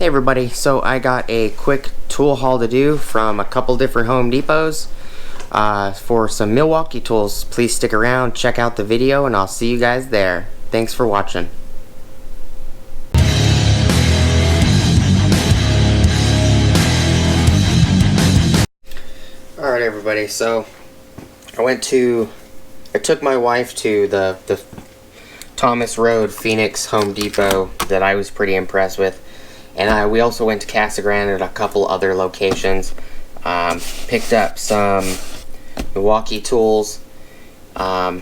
Hey everybody, so I got a quick tool haul to do from a couple different Home Depots for some Milwaukee tools. Please stick around, check out the video, and I'll see you guys there. Thanks for watching. Alright everybody, so I took my wife to the Thomas Road Phoenix Home Depot that I was pretty impressed with. And we also went to Casa Grande at a couple other locations. Picked up some Milwaukee tools. And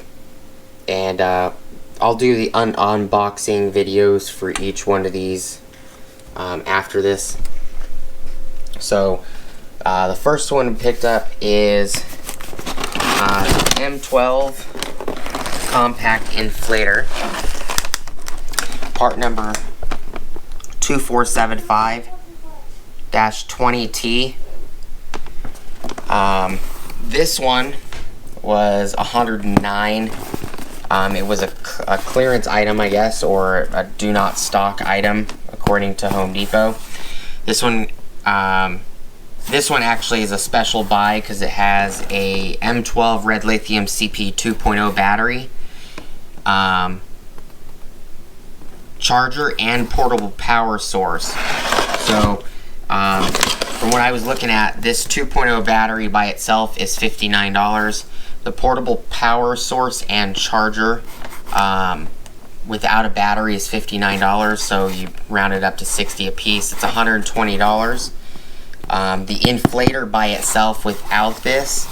I'll do the unboxing videos for each one of these after this. So the first one we picked up is M12 Compact Inflator. Part number 2475-20T. This one was $109. It was a clearance item, I guess, or a do not stock item according to Home Depot. This one actually is a special buy because it has a M12 red lithium CP 2.0 battery, charger, and portable power source. So from what I was looking at, this 2.0 battery by itself is $59. The portable power source and charger without a battery is $59, so you round it up to $60 a piece. It's $120. The inflator by itself without this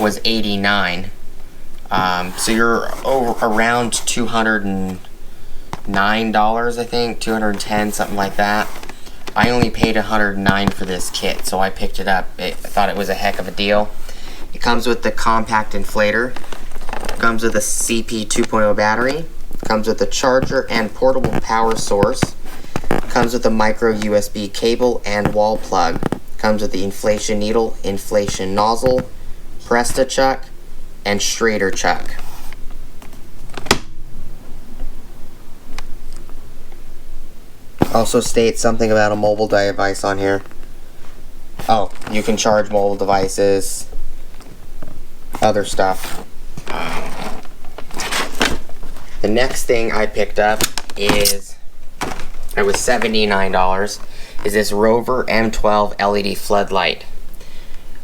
was $89. So you're around $209, I think, $210, something like that. I only paid $109 for this kit, so I picked it up. I thought it was a heck of a deal. It comes with the compact inflator, comes with a CP 2.0 battery, comes with a charger and portable power source, comes with a micro USB cable and wall plug, comes with the inflation needle, inflation nozzle, Presta chuck, and straighter chuck. Also states something about a mobile device on here. Oh, you can charge mobile devices, other stuff. The next thing I picked up it was $79, is this Rover M12 LED floodlight.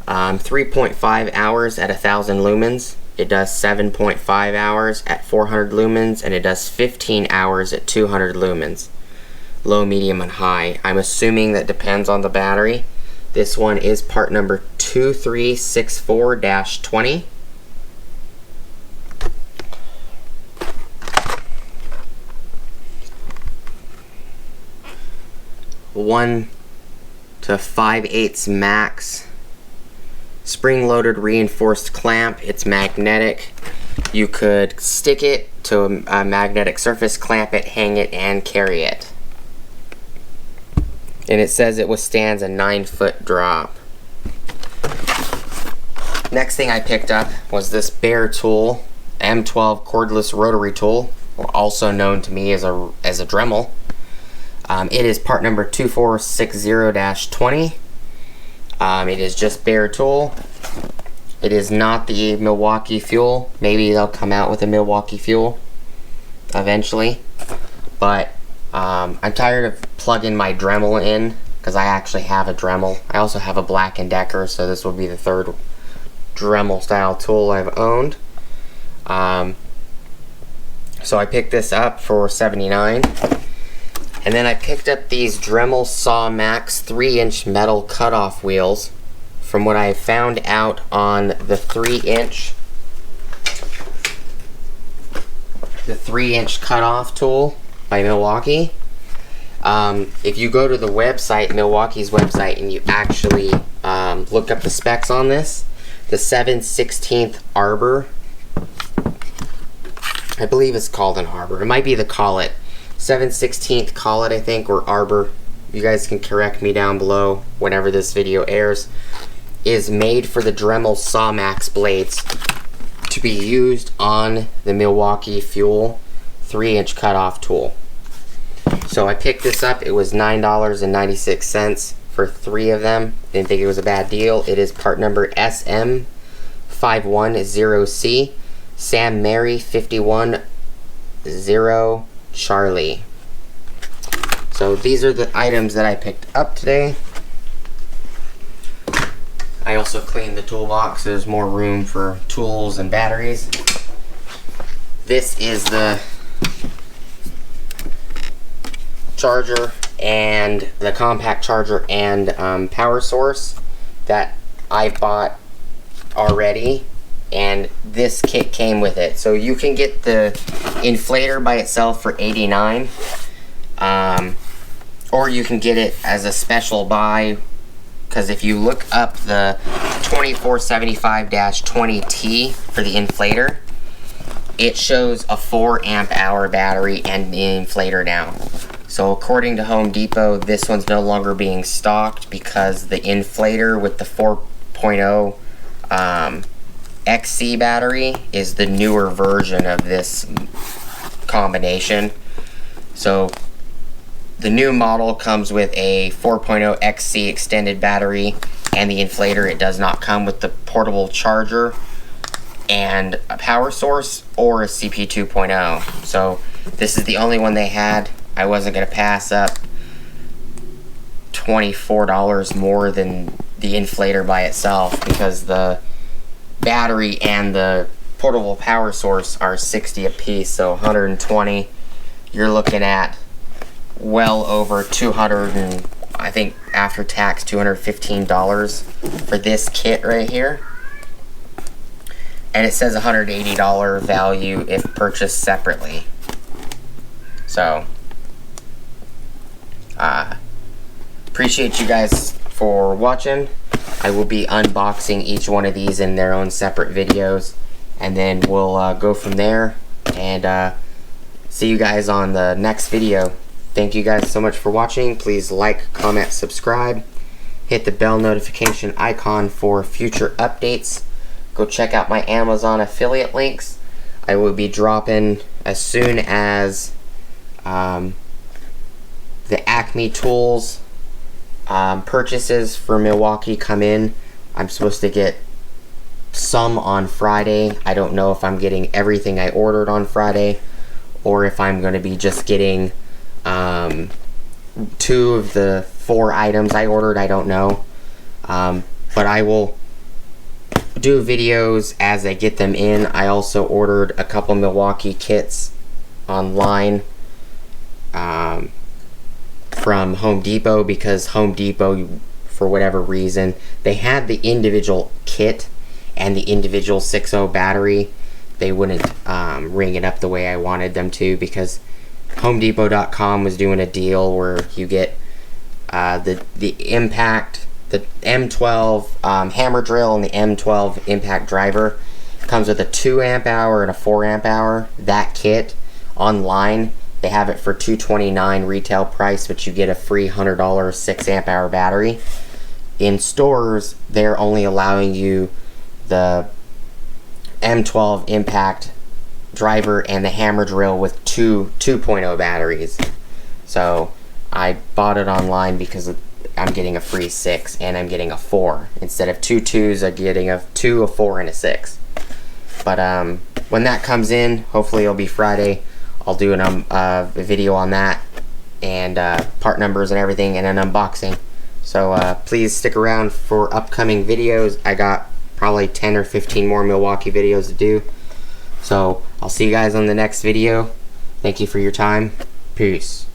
3.5 hours at 1000 lumens. It does 7.5 hours at 400 lumens, and it does 15 hours at 200 lumens. Low, medium, and high. I'm assuming that depends on the battery. This one is part number 2364-20. One to 5/8 max. Spring-loaded reinforced clamp. It's magnetic. You could stick it to a magnetic surface, clamp it, hang it, and carry it. And it says it withstands a 9-foot drop. Next thing I picked up was this Bear Tool M12 cordless rotary tool, also known to me as a Dremel. It is part number 2460-20. It is just Bear Tool. It is not the Milwaukee fuel. Maybe they'll come out with a Milwaukee fuel eventually, but I'm tired of plugging my Dremel in because I actually have a Dremel. I also have a Black & Decker, so this will be the third Dremel style tool I've owned. So I picked this up for $79. And then I picked up these Dremel Saw Max 3-inch metal cutoff wheels. From what I found out on the 3-inch cutoff tool by Milwaukee. If you go to the website, Milwaukee's website, and you actually look up the specs on this, the 7/16 arbor, I believe it's called an arbor. It might be the collet. 7/16 collet, I think, or arbor. You guys can correct me down below whenever this video airs. Is made for the Dremel Saw Max blades to be used on the Milwaukee Fuel 3-inch cutoff tool. So I picked this up. It was $9.96 for 3 of them. Didn't think it was a bad deal. It is part number SM510C, Sam Mary 510 Charlie. So these are the items that I picked up today. I also cleaned the toolbox. There's more room for tools and batteries. This is the charger and the compact charger and power source that I bought already, and this kit came with it. So you can get the inflator by itself for $89, or you can get it as a special buy, because if you look up the 2475-20T for the inflator, it shows a 4 amp hour battery and the inflator now. So according to Home Depot, this one's no longer being stocked because the inflator with the 4.0 XC battery is the newer version of this combination. So the new model comes with a 4.0 XC extended battery and the inflator. It does not come with the portable charger and a power source or a CP 2.0. So this is the only one they had. I wasn't going to pass up $24 more than the inflator by itself, because the battery and the portable power source are $60 a piece, so 120. You're looking at well over 200, and I think after tax $215 for this kit right here. And it says $180 value if purchased separately. So appreciate you guys for watching. I will be unboxing each one of these in their own separate videos, and then we'll go from there, and see you guys on the next video. Thank you guys so much for watching. Please like, comment, subscribe, hit the bell notification icon for future updates. Go check out my Amazon affiliate links. I will be dropping as soon as the Acme Tools purchases for Milwaukee come in. I'm supposed to get some on Friday. I don't know if I'm getting everything I ordered on Friday, or if I'm going to be just getting 2 of the 4 items I ordered. I don't know. But I will do videos as I get them in. I also ordered a couple Milwaukee kits online from Home Depot, because Home Depot, for whatever reason, they had the individual kit and the individual 6.0 battery. They wouldn't ring it up the way I wanted them to, because HomeDepot.com was doing a deal where you get the impact, the M12 hammer drill and the M12 impact driver. Comes with a 2 amp hour and a 4 amp hour. That kit online, they have it for $229 retail price, but you get a free $100 6 amp hour battery. In stores, they're only allowing you the M12 impact driver and the hammer drill with 2.0 batteries. So I bought it online because I'm getting a free 6 and I'm getting a 4. Instead of 2 2s, I'm getting a 2, a 4, and a 6. But when that comes in, hopefully it'll be Friday, I'll do a video on that, and part numbers and everything, and an unboxing. So please stick around for upcoming videos. I got probably 10 or 15 more Milwaukee videos to do. So I'll see you guys on the next video. Thank you for your time. Peace.